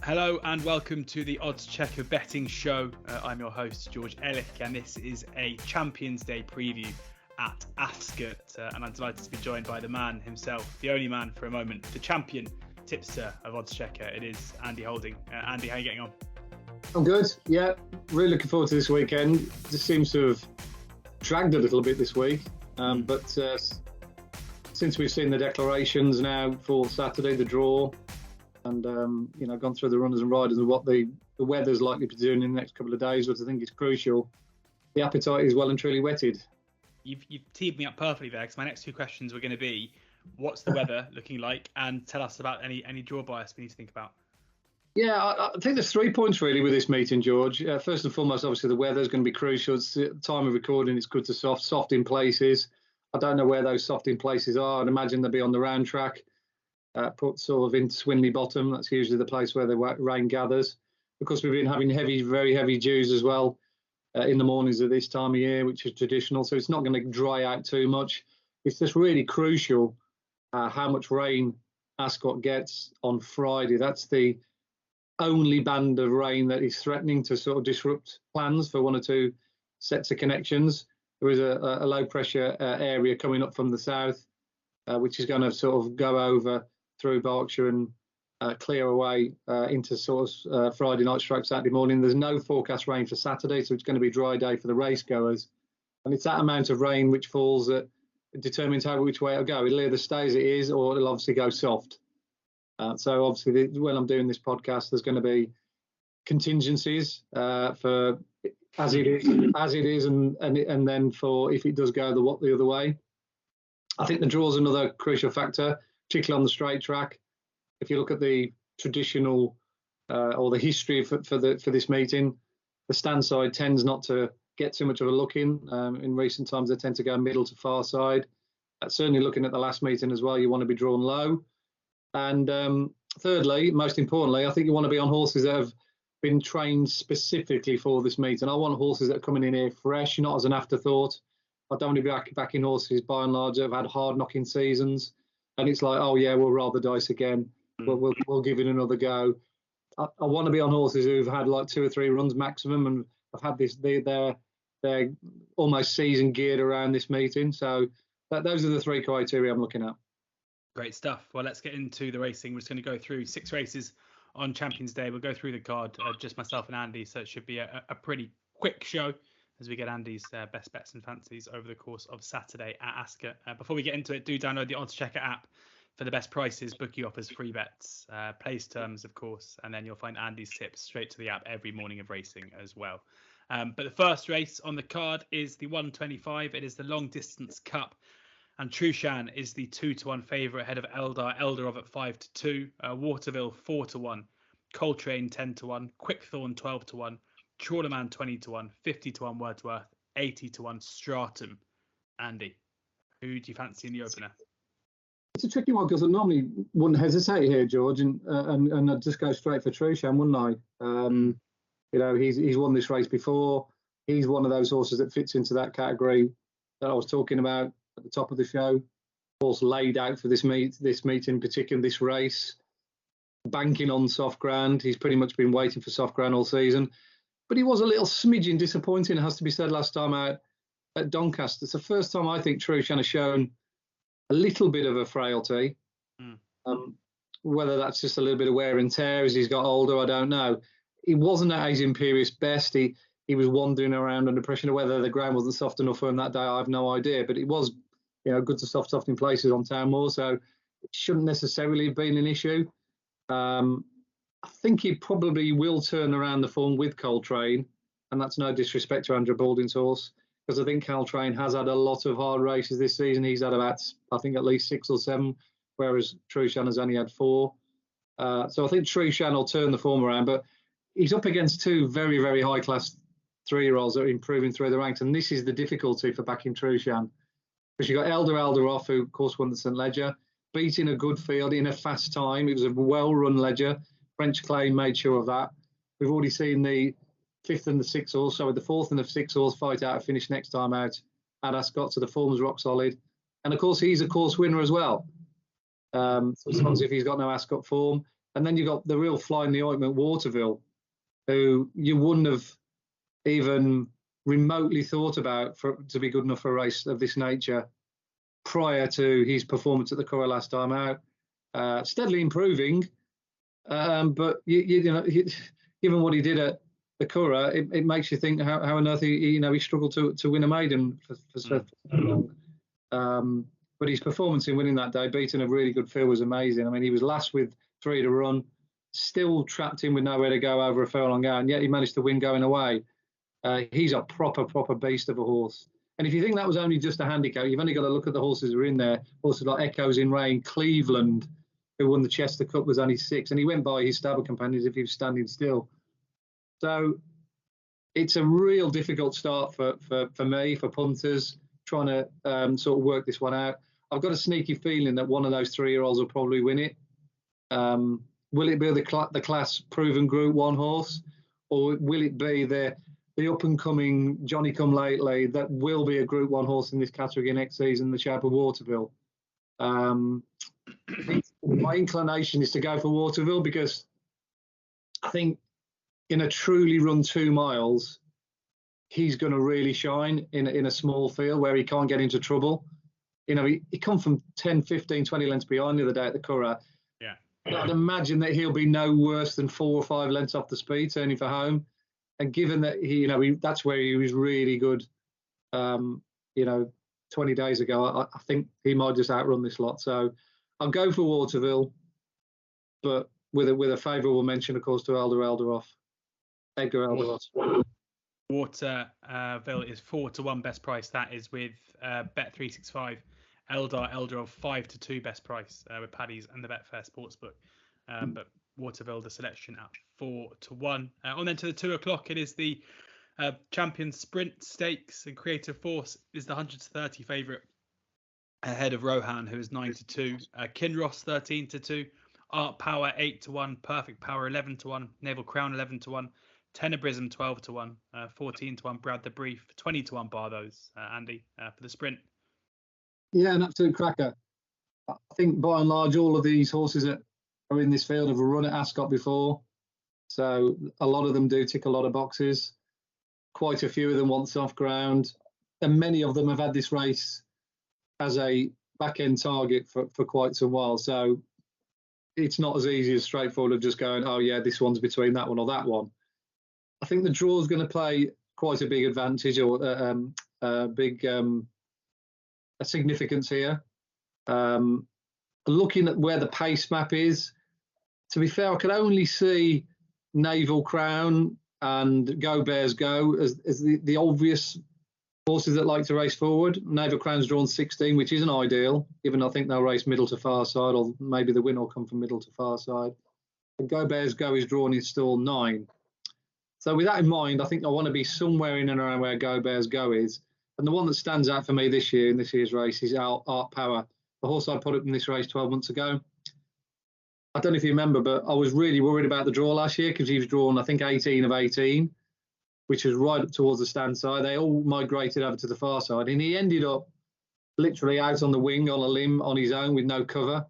Hello and welcome to the Odds Checker betting show. I'm your host George Elek, and this is a Champions Day preview at Ascot, and I'm delighted to be joined by the man himself, the only man for a moment, the champion tipster of Odds Checker. It is Andy Holding. Andy, how are you getting on? I'm good. Yeah, really looking forward to this weekend. Just seems to have dragged a little bit this week, but since we've seen the declarations now for Saturday, the draw, and gone through the runners and riders and what the weather's likely to be doing in the next couple of days, which I think is crucial, the appetite is well and truly whetted. You've teed me up perfectly there, because my next two questions were going to be, what's the weather looking like, and tell us about any draw bias we need to think about. Yeah, I think there's 3 points really with this meeting, George. First and foremost, obviously the weather is going to be crucial. It's the time of recording, it's good to soft in places. I don't know where those soft in places are. I'd imagine they'll be on the round track. Put sort of into Swinley Bottom. That's usually the place where the rain gathers. Of course, we've been having very heavy dews as well in the mornings at this time of year, which is traditional. So it's not going to dry out too much. It's just really crucial how much rain Ascot gets on Friday. That's the only band of rain that is threatening to sort of disrupt plans for one or two sets of connections. There is a low pressure area coming up from the south, which is going to sort of go over through Berkshire and clear away into sort of Friday night stroke Saturday morning. There's no forecast rain for Saturday, so it's going to be a dry day for the race goers. And it's that amount of rain which falls that determines which way it'll go. It'll either stay as it is, or it'll obviously go soft. So obviously, when I'm doing this podcast, there's going to be contingencies for as it is, and then for if it does go the other way. I think the draw is another crucial factor, particularly on the straight track. If you look at the traditional or the history for this meeting, the stand side tends not to get too much of a look in. In recent times, they tend to go middle to far side. Certainly looking at the last meeting as well, you want to be drawn low. And thirdly, most importantly, I think you want to be on horses that have been trained specifically for this meeting. I want horses that are coming in here fresh, not as an afterthought. I don't want to be backing horses by and large that have had hard knocking seasons, and it's like, oh yeah, we'll roll the dice again. We'll give it another go. I want to be on horses who've had like 2 or 3 runs maximum and have had this they're almost season geared around this meeting. So those are the 3 criteria I'm looking at. Great stuff. Well, let's get into the racing. We're just going to go through 6 races on Champions Day. We'll go through the card, just myself and Andy, so it should be a pretty quick show as we get Andy's best bets and fancies over the course of Saturday at Ascot. Before we get into it, do download the Odds Checker app for the best prices, bookie offers, free bets, place terms, of course, and then you'll find Andy's tips straight to the app every morning of racing as well. But the first race on the card is the 125. It is the Long Distance Cup, and Trueshan is the 2-1 favourite ahead of Eldar Eldarov at 5-2, Waterville 4-1, Coltrane 10-1, Quickthorn 12-1, Trawlerman 20-1, 50-1 Wordsworth, 80-1 Stratum. Andy, who do you fancy in the opener? It's a tricky one because I normally wouldn't hesitate here, George, and I'd just go straight for Trueshan, wouldn't I? He's won this race before. He's one of those horses that fits into that category that I was talking about at the top of the show. Horse laid out for this meeting, particularly this race, banking on soft ground. He's pretty much been waiting for soft ground all season. But he was a little smidgen disappointing, it has to be said, last time out at Doncaster. It's the first time I think Trueshan has shown a little bit of a frailty. Whether that's just a little bit of wear and tear as he's got older, I don't know. He wasn't at his imperious best. He was wandering around under pressure. Whether the ground wasn't soft enough for him that day, I have no idea. But it was, good to soft in places on Town Moor, so it shouldn't necessarily have been an issue. I think he probably will turn around the form with Coltrane, and that's no disrespect to Andrew Baldwin's horse, because I think Coltrane has had a lot of hard races this season. He's had about, I think, at least 6 or 7, whereas Trueshan has only had 4. So I think Trueshan will turn the form around, but he's up against 2 very, very high-class 3-year-olds that are improving through the ranks, and this is the difficulty for backing Trueshan. Because you've got Eldar Eldarov, who, of course, won the St. Leger, beating a good field in a fast time. It was a well-run Leger. French Claim made sure of that. We've already seen the 5th and the 6th horse, so the 4th and the 6th horse fight out a finish next time out at Ascot, so the form's rock solid. And of course, he's a course winner as well. So as long as if he's got no Ascot form, And then you've got the real fly in the ointment, Waterville, who you wouldn't have even remotely thought about to be good enough for a race of this nature prior to his performance at the Curragh last time out. Steadily improving, but given what he did at the Curragh, it makes you think how on earth he struggled to win a maiden for so long. But his performance in winning that day, beating a really good field, was amazing. I mean, he was last with 3 to run, still trapped in with nowhere to go over a furlong out, and yet he managed to win going away. He's a proper beast of a horse. And if you think that was only just a handicap, you've only got to look at the horses who are in there. Horses like Echoes in Rain, Cleveland, who won the Chester Cup, was only 6, and he went by his stable companions if he was standing still. So it's a real difficult start for me, for punters, trying to sort of work this one out. I've got a sneaky feeling that one of those 3-year-olds will probably win it. Will it be the class proven Group 1 horse, or will it be the up-and-coming Johnny Come Lately that will be a Group 1 horse in this category next season, the shape of Waterville? My inclination is to go for Waterville, because I think in a truly run 2 miles, he's going to really shine in a small field where he can't get into trouble. He come from 10, 15, 20 lengths behind the other day at the Curragh. Yeah. I'd imagine that he'll be no worse than 4 or 5 lengths off the speed, turning for home. And given that that's where he was really good, 20 days ago, I think he might just outrun this lot. So I'll go for Waterville, but with a favourable mention, of course, to Eldar Eldarov, Edgar Eldarov. Waterville is 4-1 best price. That is with Bet365. Eldar Eldarov 5-2 best price with Paddy's and the Betfair Sportsbook. But Waterville, the selection at 4-1. On then to the 2 o'clock, it is the Champion Sprint Stakes, and Creative Force is the 130 favourite ahead of Rohaan, who is 9-2. Kinross 13-2. Art Power 8-1. Perfect Power 11-1. Naval Crown 11-1. Tenebrism 12-1. 14-1. Brad the Brief 20-1. Bar those, Andy, for the sprint. Yeah, an absolute cracker. I think by and large, all of these horses that are in this field have run at Ascot before. So a lot of them do tick a lot of boxes. Quite a few of them want soft ground. And many of them have had this race as a back-end target for quite some while. So it's not as easy as straightforward of just going, oh, yeah, this one's between that one or that one. I think the draw is going to play quite a big advantage, or a significance here. Looking at where the pace map is, to be fair, I could only see Naval Crown and Go Bears Go as the obvious horses that like to race forward. Naval Crown's drawn 16, which isn't ideal, given I think they'll race middle to far side, or maybe the win will come from middle to far side. And Go Bears Go is drawn in stall 9. So with that in mind, I think I want to be somewhere in and around where Go Bears Go is. And the one that stands out for me this year in this year's race is Art Power, the horse I put up in this race 12 months ago. I don't know if you remember, but I was really worried about the draw last year because he was drawn, I think, 18 of 18, which was right up towards the stand side. They all migrated over to the far side, and he ended up literally out on the wing, on a limb, on his own with no cover.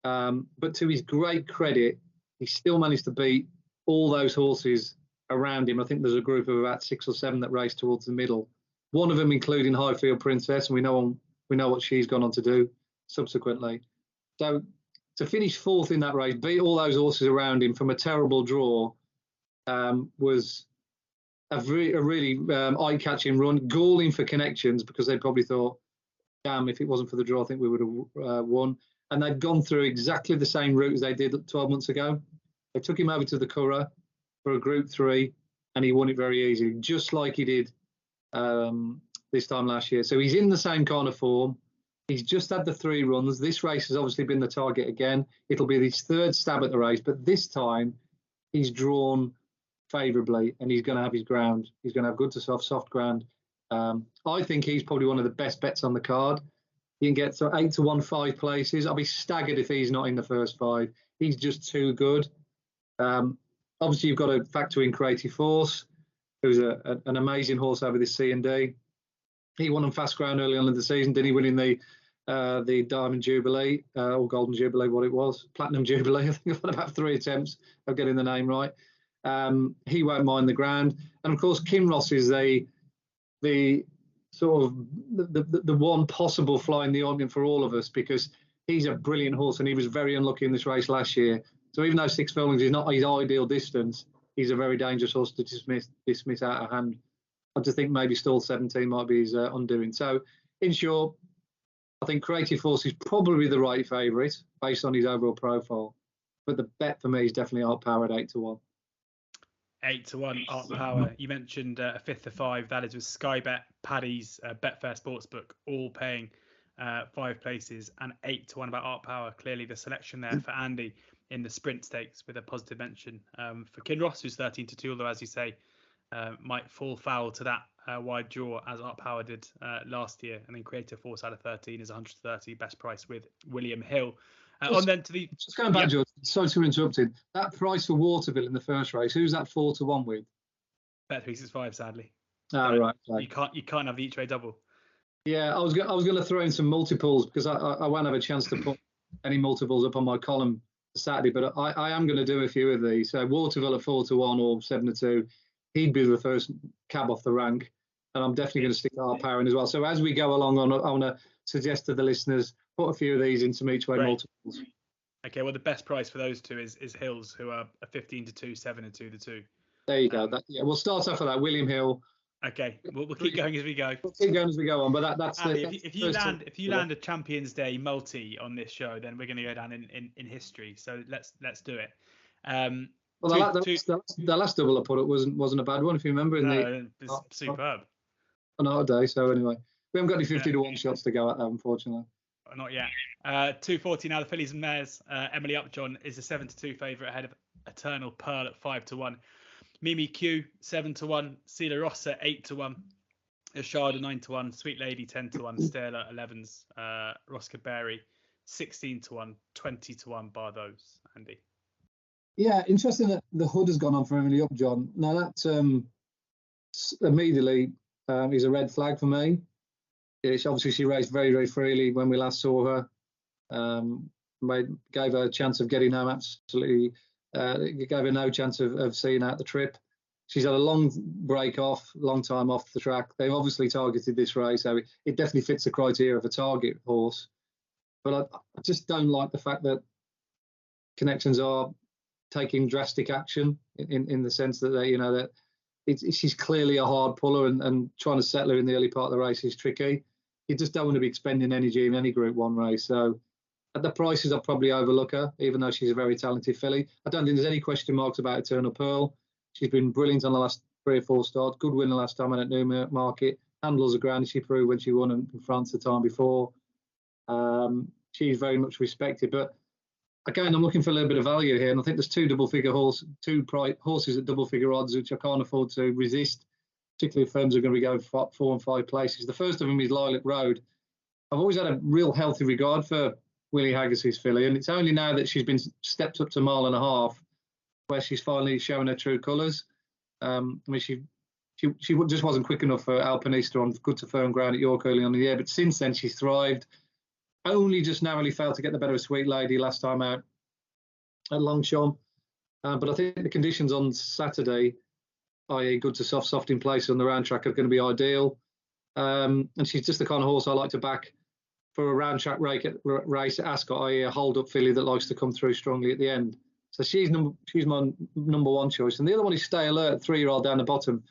But to his great credit, he still managed to beat all those horses around him. I think there's a group of about 6 or 7 that raced towards the middle. One of them including Highfield Princess, and we know what she's gone on to do subsequently. So to finish 4th in that race, beat all those horses around him from a terrible draw, was a really eye-catching run, galling for connections, because they probably thought, damn, if it wasn't for the draw, I think we would have won. And they'd gone through exactly the same route as they did 12 months ago. They took him over to the Curragh for a Group 3, and he won it very easily, just like he did this time last year. So he's in the same kind of form. He's just had the 3 runs. This race has obviously been the target again. It'll be his 3rd stab at the race, but this time he's drawn favourably, and he's going to have his ground. He's going to have good to soft ground. I think he's probably one of the best bets on the card. You can get 8-1 5 places. I'll be staggered if he's not in the first 5. He's just too good. Obviously, you've got to factor in Creative Force, who's an amazing horse over this C&D. He won on fast ground early on in the season. Did he win in the the Diamond Jubilee, or Golden Jubilee, what it was, Platinum Jubilee. I think I've had about 3 attempts of getting the name right. He won't mind the ground. And of course, Kinross is the sort of the one possible fly in the ointment for all of us, because he's a brilliant horse and he was very unlucky in this race last year. So even though 6 furlongs is not his ideal distance, he's a very dangerous horse to dismiss out of hand. I just think maybe stall 17 might be his undoing. So in short, I think Creative Force is probably the right favourite based on his overall profile. But the bet for me is definitely Art Power at 8-1. 8-1 Art Power. You mentioned a fifth of 5. That is with Sky Bet, Paddy's, Betfair Sportsbook, all paying 5 places, and 8-1 about Art Power. Clearly the selection there for Andy in the sprint stakes, with a positive mention for Kinross, who's 13-2, although as you say, might fall foul to that wide draw as Art Power did last year. And then Creative Force out of 13 is 130, best price with William Hill. On then to the just going back, George. Sorry to interrupt. That price for Waterville in the first race, who's that 4-1 with? Bet365, sadly. Right. You can't have the each way double. Yeah, I was going to throw in some multiples, because I won't have a chance to put any multiples up on my column Saturday, but I am going to do a few of these. So Waterville at 4-1 or 7-2, he'd be the first cab off the rank, and I'm definitely going to stick Art Power in as well. So as we go along, I want to suggest to the listeners, put a few of these into each way multiples. Okay, well the best price for those two is Hills, who are a 15-2, 7-2. There you go. We'll start off with that. William Hill. Okay, we'll keep going as we go. We'll keep going as we go on, but that's Andy, if you land a Champions Day multi on this show, then we're going to go down in history. So let's do it. The last double I put up wasn't a bad one, if you remember. It's superb. On our day. So anyway, we haven't got any 50-1 shots to go at that, unfortunately. Not yet. 240 now. The Fillies Mares. Emily Upjohn is a 7-2 favourite ahead of Eternal Pearl at 5-1. Mimi Q 7-1. Sela Rossa 8-1. Ashada 9-1. Sweet Lady 10-1. Stella 11s. Roscoe Berry 16-1. 20-1 bar those. Andy. Yeah, interesting that the hood has gone on for Emily Upjohn. Now that immediately is a red flag for me. She raced very, very freely when we last saw her. Gave her a chance of getting home absolutely. Gave her no chance of seeing out the trip. She's had a long time off the track. They've obviously targeted this race, so it definitely fits the criteria of a target horse. But I just don't like the fact that Connections are taking drastic action in the sense that she's clearly a hard puller, and trying to settle her in the early part of the race is tricky. You just don't want to be expending energy in any Group 1 race. So at the prices, I'll probably overlook her, even though she's a very talented filly. I don't think there's any question marks about Eternal Pearl. She's been brilliant on the last 3 or 4 starts. Good winner last time at Newmarket. Handles the ground, she proved when she won in France the time before. She's very much respected. But again, I'm looking for a little bit of value here, and I think there's two horses at double-figure odds, which I can't afford to resist, particularly if firms are going to be going 4 and 5 places. The first of them is Lilac Road. I've always had a real healthy regard for Willie Haggis's filly, and it's only now that she's been stepped up to 1.5 miles where she's finally showing her true colours. She just wasn't quick enough for Alpinista on good to firm ground at York early on in the year, but since then she's thrived. Only just narrowly failed to get the better of Sweet Lady last time out at Longchamp. But I think the conditions on Saturday, i.e. good to soft in place on the round track, are going to be ideal. And she's just the kind of horse I like to back for a round track race at Ascot, i.e. a hold-up filly that likes to come through strongly at the end. So she's my number 1 choice. And the other one is Stay Alert, 3-year-old down the bottom.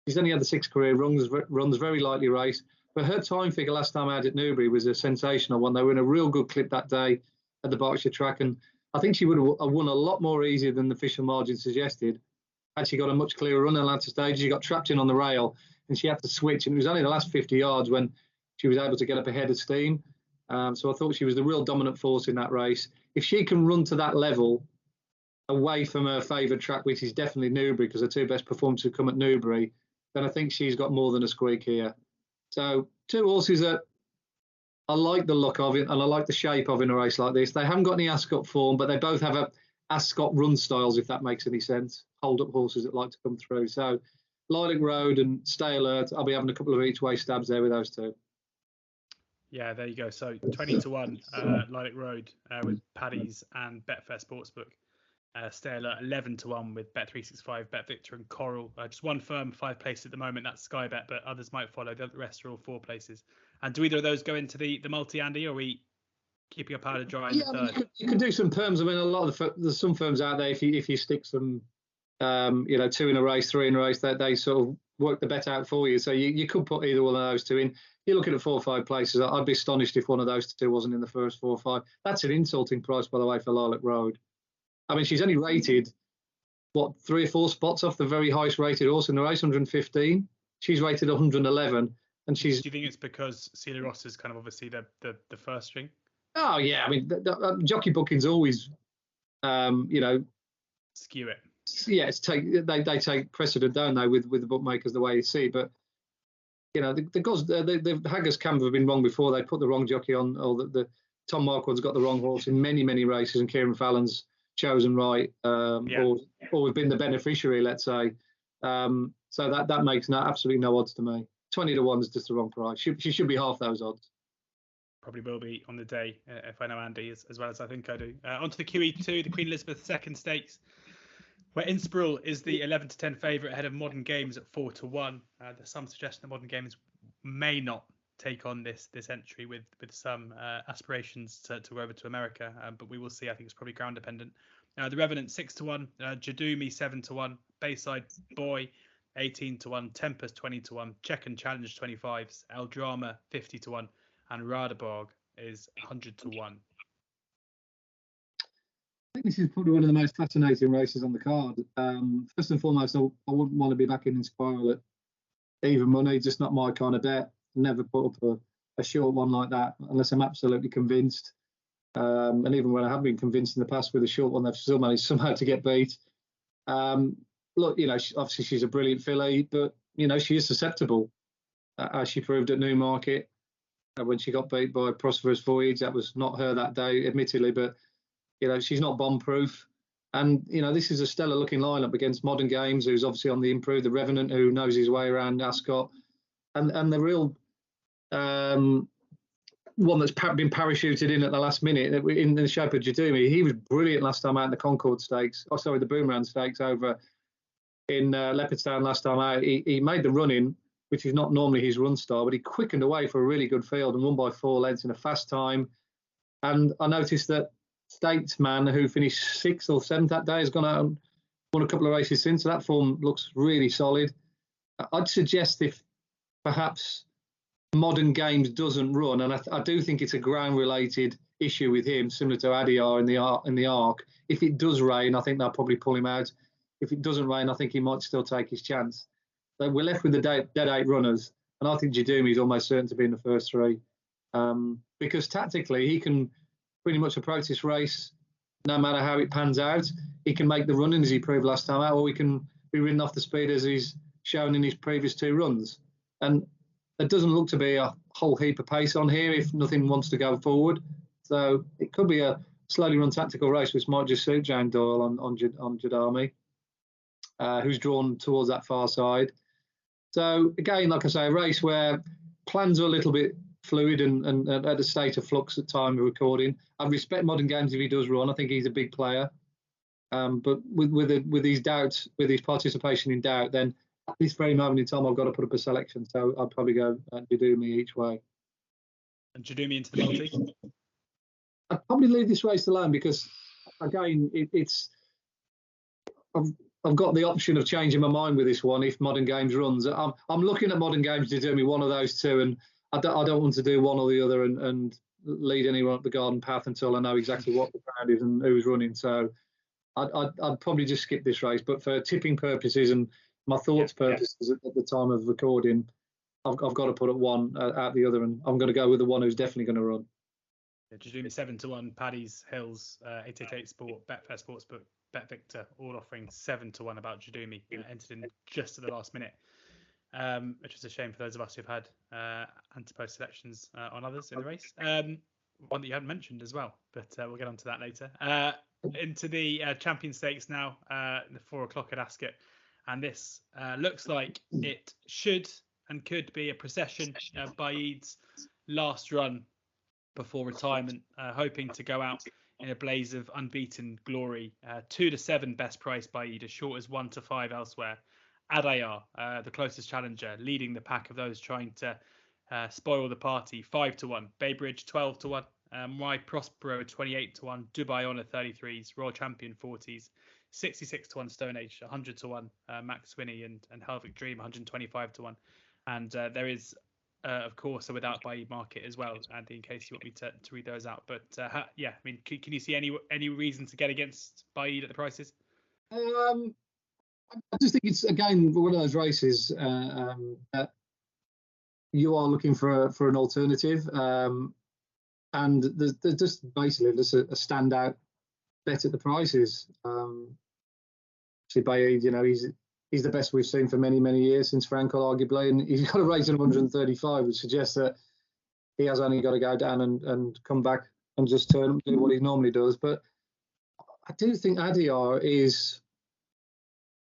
She's only had the 6 career runs very lightly raced. But her time figure last time out at Newbury was a sensational one. They were in a real good clip that day at the Berkshire track. And I think she would have won a lot more easier than the official margin suggested. Had she got a much clearer run in the latter stage, she got trapped in on the rail and she had to switch. And it was only the last 50 yards when she was able to get up ahead of steam. So I thought she was the real dominant force in that race. If she can run to that level away from her favoured track, which is definitely Newbury, because her 2 best performances have come at Newbury, then I think she's got more than a squeak here. So 2 horses that I like the look of it and I like the shape of in a race like this. They haven't got any Ascot form, but they both have Ascot run styles, if that makes any sense. Hold-up horses that like to come through. So Lilac Road and Stay Alert, I'll be having a couple of each-way stabs there with those 2. Yeah, there you go. So 20-1, Lilac Road with Paddy's and Betfair Sportsbook. Stay alert 11-1 with Bet365, BetVictor, and Coral. Just one firm, 5 places at the moment. That's Sky Bet, but others might follow. The rest are all 4 places. And do either of those go into the multi, Andy, or are we keeping your powder dry in the third? You could do some firms. I mean, a lot of there's some firms out there. If you stick some, 2 in a race, 3 in a race, they sort of work the bet out for you. So you could put either one of those 2 in. You're looking at 4 or 5 places. I'd be astonished if one of those 2 wasn't in the first 4 or 5. That's an insulting price, by the way, for Lilac Road. I mean, she's only rated, 3 or 4 spots off the very highest rated horse in the race, 115. She's rated 111. And she's. Do you think it's because Celia Ross is kind of obviously the first string? Oh, yeah. I mean, the jockey bookings always, skew it. Yeah, they take precedent, don't they, with the bookmakers the way you see. But the Haggers camp have been wrong before. They put the wrong jockey on, or the Tom Marquard's got the wrong horse in many races, and Kieran Fallon's chosen right, or we've been the beneficiary, let's say. So that makes absolutely no odds to me. 20-1 is just the wrong price. She should be half those odds. Probably will be on the day, if I know Andy as well as I think I do. Onto the QE2, the Queen Elizabeth II Stakes, where Inspiral is the 11-10 favourite ahead of Modern Games at 4-1. There's some suggestion that Modern Games may not take on this entry with some aspirations to go over to America, but we will see. I think it's probably ground dependent. The Revenant 6-1, Jadumi 7-1, Bayside Boy 18-1, Tempest 20-1, Check and Challenge 25s, El Drama 50-1, and Radeborg is 100-1. I think this is probably one of the most fascinating races on the card. First and foremost, I wouldn't want to be back in Inspiral at even money, just not my kind of bet. Never put up a short one like that unless I'm absolutely convinced. And even when I have been convinced in the past with a short one, they've still managed somehow to get beat. Look, obviously she's a brilliant filly, but, she is susceptible, as she proved at Newmarket when she got beat by Prosperous Voyage. That was not her that day, admittedly, but, she's not bomb-proof. And, this is a stellar-looking lineup against Modern Games, who's obviously on the improve, the Revenant, who knows his way around Ascot, and the real one that's been parachuted in at the last minute in the shape of Jadumi. He was brilliant last time out in the Concord Stakes. Oh, sorry, the Boomerang Stakes over in Leopardstown last time out. He made the run-in, which is not normally his run style, but he quickened away for a really good field and won by 4 lengths in a fast time. And I noticed that Statesman, who finished 6th or 7th that day, has gone out and won a couple of races since. So that form looks really solid. I'd suggest if perhaps Modern Games doesn't run, and I do think it's a ground-related issue with him, similar to Adyar in the Arc. If it does rain, I think they'll probably pull him out. If it doesn't rain, I think he might still take his chance. So we're left with the dead 8 runners, and I think Jadumi is almost certain to be in the first 3, because tactically he can pretty much approach this race no matter how it pans out. He can make the run-in as he proved last time out, or he can be ridden off the speed as he's shown in his previous 2 runs. And there doesn't look to be a whole heap of pace on here if nothing wants to go forward. So it could be a slowly run tactical race, which might just suit Jane Doyle on Jadami, who's drawn towards that far side. So again, like I say, a race where plans are a little bit fluid and at a state of flux at time of recording. I respect Modern Games if he does run. I think he's a big player. But with his doubts, with his participation in doubt, then at this very moment in time, I've got to put up a selection. So I'd probably go Jadumi each way. And Jadumi into the multi? I'd probably leave this race alone because, again, I've got the option of changing my mind with this one if Modern Games runs. I'm looking at Modern Games to do me one of those 2, and I don't want to do one or the other and lead anyone up the garden path until I know exactly what the crowd is and who's running. So I'd probably just skip this race. But for tipping purposes and my thoughts purposes at the time of recording, I've got to put up one out the other, and I'm going to go with the one who's definitely going to run. Yeah, Jadumi 7-1, Paddy's, Hills, 888 Sport, Betfair Sportsbook, BetVictor, all offering 7-1 about Jadumi. Entered in just at the last minute, which is a shame for those of us who've had anti-post selections on others in the race. One that you hadn't mentioned as well, but we'll get on to that later. Into the Champion Stakes now, the 4 o'clock at Ascot. And this looks like it should and could be a procession. Baaeed's last run before retirement, hoping to go out in a blaze of unbeaten glory. 2-7 best price Baaeed, as short as 1-5 elsewhere. Adayar, the closest challenger, leading the pack of those trying to spoil the party, 5-1. Baybridge 12-1. My Prospero 28-1. Dubai Honor 33s. Royal Champion 40s. 66-1 Stone Age, 100-1 Max Swinney and Helvic Dream 125-1. And there is of course, a without Baaeed market as well, Andy, in case you want me to read those out. But yeah, I mean, can you see any reason to get against Baaeed at the prices? I just think it's, again, one of those races that you are looking for an alternative. And there's just basically just a standout bet at the prices. See, Baaeed, he's the best we've seen for many years, since Frankel, arguably, and he's got a rating of 135, which suggests that he has only got to go down and come back and just turn and do what he normally does. But I do think Adayar is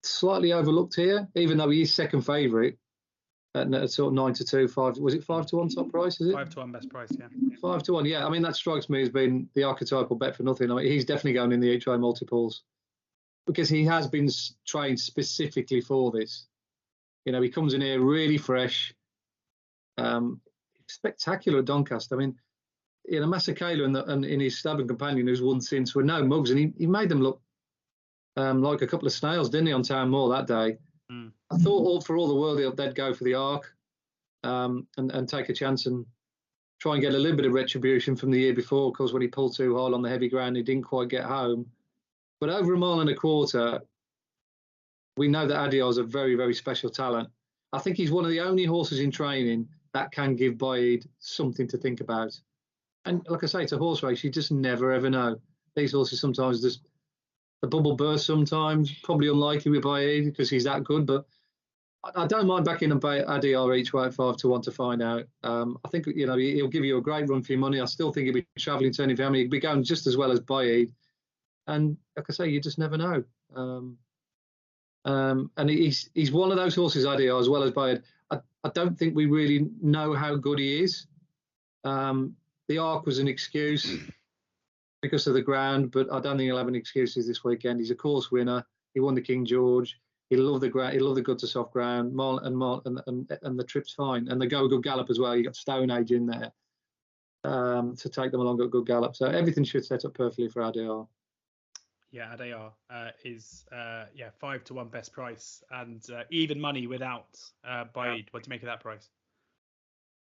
slightly overlooked here, even though he is second favourite at sort of 9-2, 5. Was it 5-1 top price? Is it 5-1 best price? Yeah, 5-1. Yeah, I mean, that strikes me as being the archetypal bet for nothing. I mean, he's definitely going in the each way multiples, because he has been trained specifically for this. He comes in here really fresh, spectacular at Doncaster. I mean, Masakela and in his stubborn companion, who's won since, were no mugs, and he made them look like a couple of snails, didn't he, on Town Moor that day? Mm. I thought for all the world they'd go for the arc and take a chance and try and get a little bit of retribution from the year before, because when he pulled too hard on the heavy ground, he didn't quite get home. But over 1.25 miles, we know that Adayar is a very, very special talent. I think he's one of the only horses in training that can give Baaeed something to think about. And like I say, it's a horse race. You just never, ever know. These horses sometimes just, the bubble bursts sometimes, probably unlikely with Baaeed because he's that good. But I don't mind backing Adayar each way at 5-1 to find out. I think, he'll give you a great run for your money. I still think he'll be travelling, turning family. He'll be going just as well as Baaeed. And like I say, you just never know. And he's one of those horses, Adayar, as well as Baaeed. I don't think we really know how good he is. The arc was an excuse because of the ground, but I don't think he'll have any excuses this weekend. He's a course winner. He won the King George. He loved the ground. He loved the good to soft ground. And the trip's fine. And the go good gallop as well. You got Stone Age in there to take them along at good gallop. So everything should set up perfectly for Adayar. Yeah, Adayar is 5-1 best price and even money without Baaeed. What do you make of that price?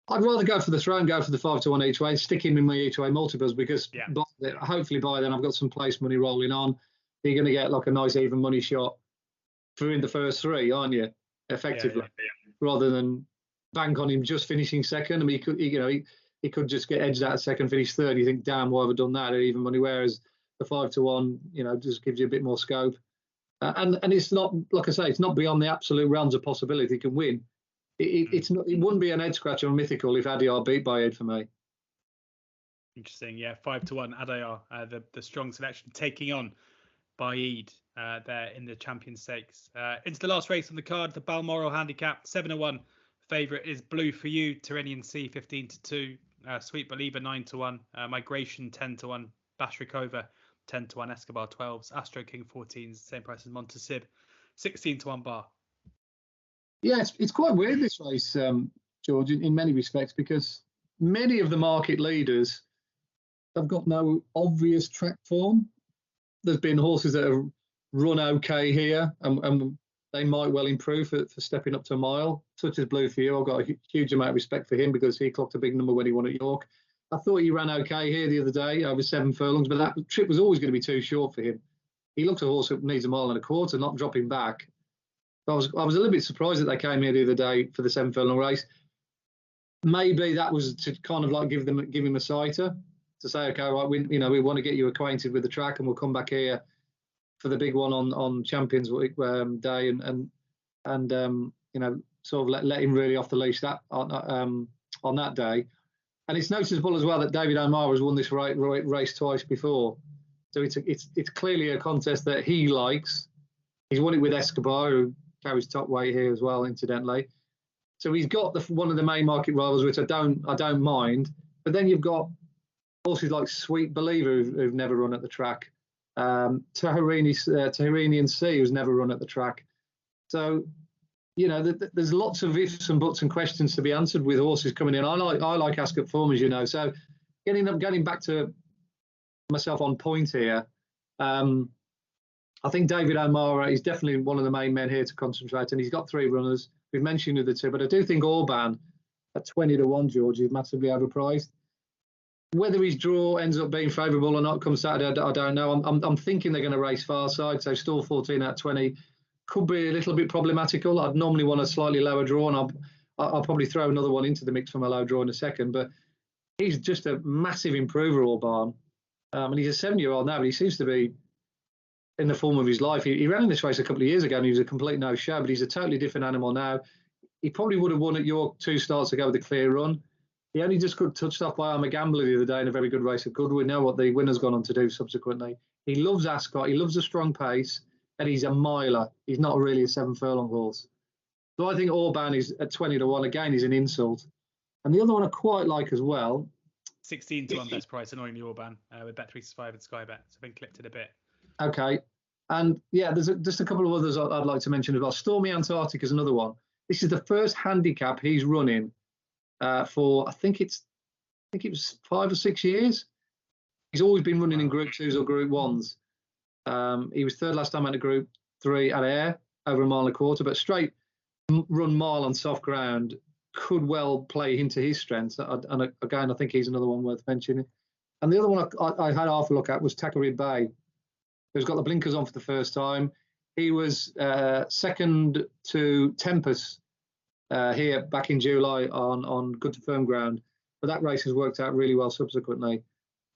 I'd rather go for the throne, go for the 5-1 each way, stick him in my each way multiples, because hopefully by then I've got some place money rolling on. You're going to get like a nice even money shot for in the first three, aren't you? Effectively, rather than bank on him just finishing second. I mean, he could just get edged out second, finish third. You think, damn, why have I done that at even money? Whereas the 5-1, just gives you a bit more scope. And it's not, like I say, it's not beyond the absolute realms of possibility he can win. It's not. It wouldn't be an head scratcher or mythical if Adayar beat Baaeed for me. Interesting, yeah. 5-1 Adayar, the strong selection, taking on Baaeed there in the Champion Stakes. Into the last race on the card, the Balmoral Handicap, 7-1. Favourite is Blue for You, Tyrrhenian Sea 15-2, Sweet Believer 9-1, Migration 10-1, Bashrikova 10-1, Escobar 12s, Astro King 14s, same price as Montasib, 16-1 bar. Yeah, it's quite weird, this race, George, in many respects, because many of the market leaders have got no obvious track form. There's been horses that have run okay here, and they might well improve for stepping up to a mile, such as Blue for You. I've got a huge amount of respect for him because he clocked a big number when he won at York. I thought he ran okay here the other day, over 7 furlongs, but that trip was always going to be too short for him. He looks a horse that needs 1.25 miles, not dropping back. I was a little bit surprised that they came here the other day for the 7 furlong race. Maybe that was to kind of like give him a sighter to say, okay, right, we want to get you acquainted with the track, and we'll come back here for the big one on Champions Week day, and sort of let him really off the leash that on that day. And it's noticeable as well that David O'Meara has won this race twice before, so it's clearly a contest that he likes. He's won it with Escobar, who carries top weight here as well, incidentally. So he's got one of the main market rivals, which I don't mind. But then you've got horses like Sweet Believer who've never run at the track. Tahirinian Sea, who's never run at the track. So, there's lots of ifs and buts and questions to be answered with horses coming in. I like Ascot form, as you know. So getting back to myself on point here, I think David O'Mara is definitely one of the main men here to concentrate, and he's got 3 runners. We've mentioned the 2, but I do think Orban at 20-1, George, is massively overpriced. Whether his draw ends up being favourable or not come Saturday, I don't know. I'm thinking they're going to race far side, so stall 14 at 20 could be a little bit problematical. I'd normally want a slightly lower draw, and I'll probably throw another one into the mix from a low draw in a second. But he's just a massive improver, Orban. And he's a 7-year-old now, but he seems to be in the form of his life. He ran in this race a couple of years ago, and he was a complete no-show, but he's a totally different animal now. He probably would have won at York 2 starts ago with a clear run. He only just got touched off by Armour Gambler the other day in a very good race at Goodwood. We know what the winner's gone on to do subsequently. He loves Ascot. He loves a strong pace, and he's a miler. He's not really a 7-furlong horse. So I think Orban is at 20-1. Again, he's an insult. And the other one I quite like as well. 16-1 best price, annoyingly Orban, with Bet365 and Sky Bet. So I've been clipped it a bit. Okay. And yeah, there's just a couple of others I'd like to mention as well. Stormy Antarctic is another one. This is the first handicap he's running for, I think it was 5 or 6 years. He's always been running in Group 2s or Group 1s. He was 3rd last time at a Group 3 at Ayr, over 1.25 miles, but straight run mile on soft ground could well play into his strengths. And again, I think he's another one worth mentioning. And the other one I had half a look at was Takori Bay, who's got the blinkers on for the first time. He was second to Tempest here back in July on good to firm ground, but that race has worked out really well subsequently.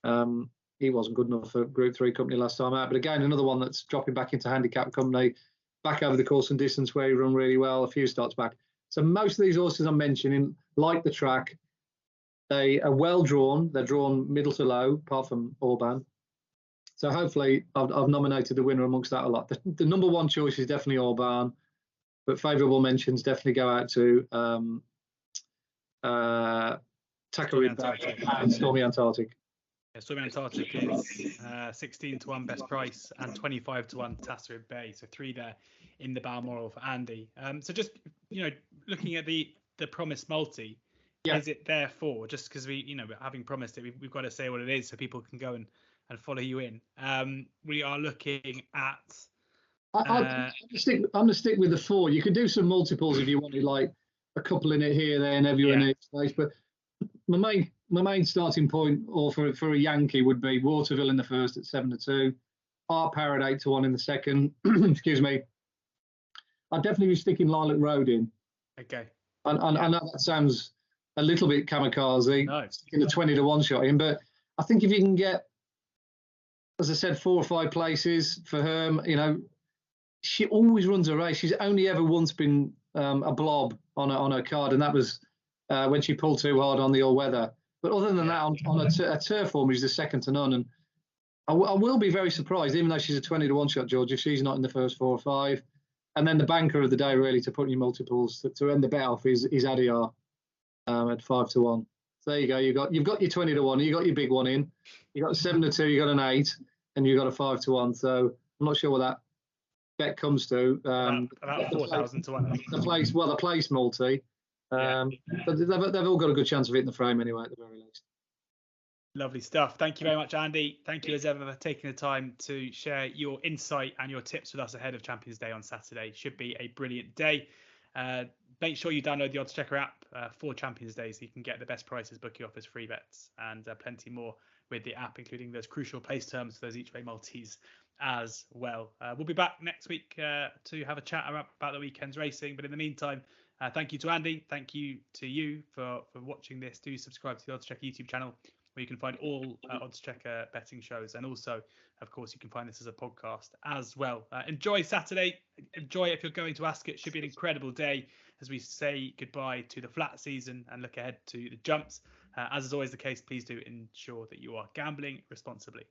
He wasn't good enough for Group 3 company last time out, but again, another one that's dropping back into handicap company, back over the course and distance where he run really well a few starts back. So most of these horses I'm mentioning, like the track, they are well drawn. They're drawn middle to low, apart from Orban. So hopefully I've nominated the winner amongst that a lot. The number one choice is definitely Orban, but favourable mentions definitely go out to Takori Bay and Stormy Antarctic. Yeah, Stormy Antarctic is 16-1 best price and 25-1 Takori Bay. So 3 there in the Balmoral for Andy. So just, looking at the promised multi, is it therefore, just because having promised it, we've got to say what it is so people can go and follow you in. We are looking at... I'm going to stick with the 4. You could do some multiples if you wanted, like a couple in it here, there, and everywhere in each place. But my main starting point, or for a Yankee, would be Waterville in the first at 7-2, Art Parrot 8-1 in the second. Excuse me. I'd definitely be sticking Lilac Road in. Okay. I know that sounds a little bit kamikaze, sticking a 20-1 shot in, but I think if you can get, as I said, 4 or 5 places for her, she always runs a race. She's only ever once been a blob on her card, and that was when she pulled too hard on the all-weather. But other than that, on a turf form, she's the second to none. And I will be very surprised, even though she's a 20-1 shot, George, if she's not in the first 4 or 5. And then the banker of the day, really, to put in your multiples to end the bet off is Adyar at 5-1. So there you go. You've got your 20-1. You got your big one in. You got a 7-2. You got an 8, and you got a 5-1. So I'm not sure what that bet comes to. About 4,000 to 1. The place multi. But they've all got a good chance of hitting the frame anyway, at the very least. Lovely stuff. Thank you very much, Andy. Thank you as ever for taking the time to share your insight and your tips with us ahead of Champions Day on Saturday. Should be a brilliant day. Make sure you download the oddschecker app for Champions Day so you can get the best prices, bookie offers, free bets, and plenty more with the app, including those crucial place terms for those each way multis as well. We'll be back next week to have a chat about the weekend's racing. But in the meantime, thank you to Andy. Thank you to you for watching this. Do subscribe to the oddschecker YouTube channel, where you can find all oddschecker betting shows. And also, of course, you can find this as a podcast as well. Enjoy Saturday. Enjoy it if you're going to Ascot. It should be an incredible day as we say goodbye to the flat season and look ahead to the jumps. As is always the case, please do ensure that you are gambling responsibly.